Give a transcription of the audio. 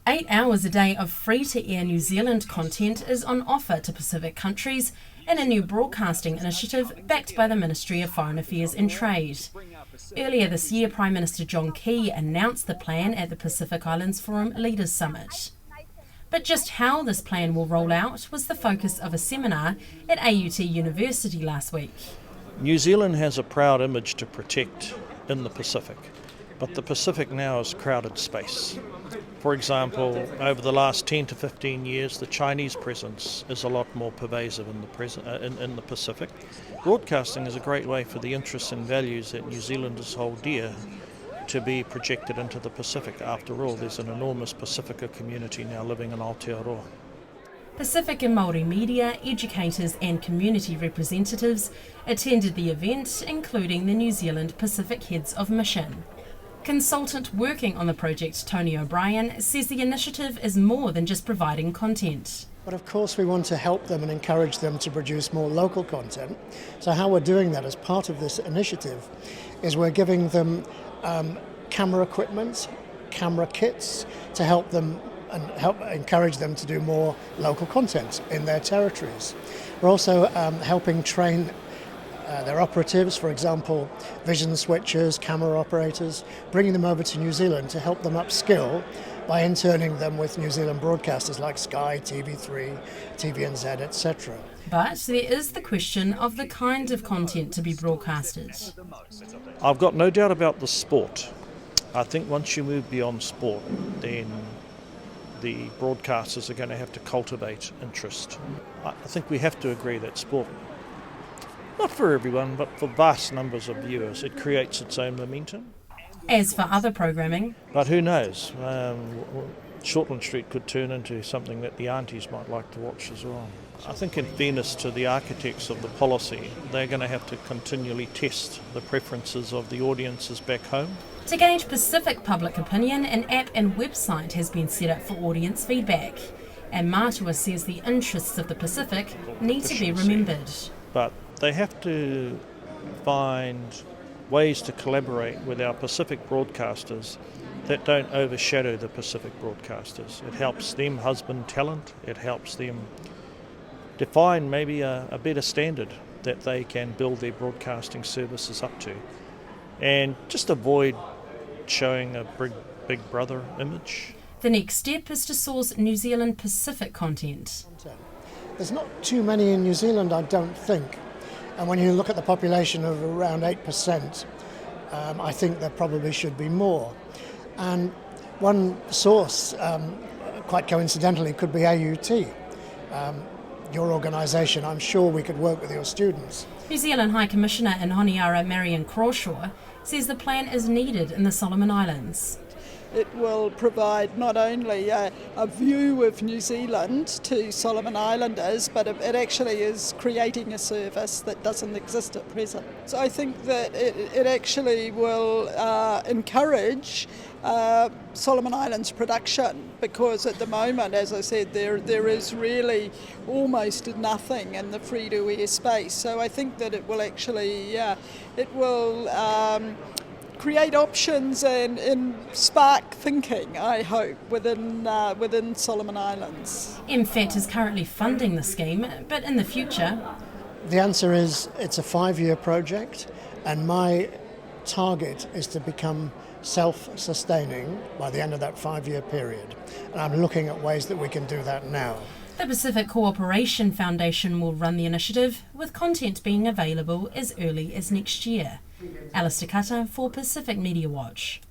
8 hours a day of free-to-air New Zealand content is on offer to Pacific countries in a new broadcasting initiative backed by the Ministry of Foreign Affairs and Trade. Earlier this year, Prime Minister John Key announced the plan at the Pacific Islands Forum Leaders Summit. But just how this plan will roll out was the focus of a seminar at AUT University last week. New Zealand has a proud image to protect in the Pacific, but the Pacific now is crowded space. For example, over the last 10 to 15 years, the Chinese presence is a lot more pervasive in the Pacific. Broadcasting is a great way for the interests and values that New Zealanders hold dear to be projected into the Pacific. After all, there's an enormous Pasifika community now living in Aotearoa. Pacific and Māori media, educators and community representatives attended the event, including the New Zealand Pacific Heads of Mission. Consultant working on the project, Tony O'Brien, says the initiative is more than just providing content. But of course we want to help them and encourage them to produce more local content. So how we're doing that as part of this initiative is we're giving them camera equipment, camera kits to help them and help encourage them to do more local content in their territories. We're also helping train their operatives, for example, vision switchers, camera operators, bringing them over to New Zealand to help them upskill by interning them with New Zealand broadcasters like Sky, TV3, TVNZ, etc. But there is the question of the kind of content to be broadcasted. I've got no doubt about the sport. I think once you move beyond sport, then the broadcasters are going to have to cultivate interest. I think we have to agree that sport, not for everyone, but for vast numbers of viewers, it creates its own momentum. As for other programming, but who knows? Shortland Street could turn into something that the aunties might like to watch as well. I think in fairness to the architects of the policy, they're going to have to continually test the preferences of the audiences back home. To gauge Pacific public opinion, an app and website has been set up for audience feedback. And Matua says the interests of the Pacific need to be remembered. But they have to find ways to collaborate with our Pacific broadcasters that don't overshadow the Pacific broadcasters. It helps them husband talent, it helps them define maybe a better standard that they can build their broadcasting services up to. And just avoid showing a big brother image. The next step is to source New Zealand Pacific content. There's not too many in New Zealand, I don't think. And when you look at the population of around 8%, I think there probably should be more. And one source, quite coincidentally, could be AUT. Your organisation, I'm sure we could work with your students. New Zealand High Commissioner in Honiara, Marion Crawshaw, says the plan is needed in the Solomon Islands. It will provide not only a view of New Zealand to Solomon Islanders, but it actually is creating a service that doesn't exist at present. So I think that it actually will encourage Solomon Islands production, because at the moment, as I said, there is really almost nothing in the free-to-air space. So I think that it will actually, create options and spark thinking, I hope, within Solomon Islands. MFAT is currently funding the scheme, but in the future... The answer is it's a 5-year project, and my target is to become self-sustaining by the end of that 5-year period. And I'm looking at ways that we can do that now. The Pacific Cooperation Foundation will run the initiative, with content being available as early as next year. Alistair Cutter for Pacific Media Watch.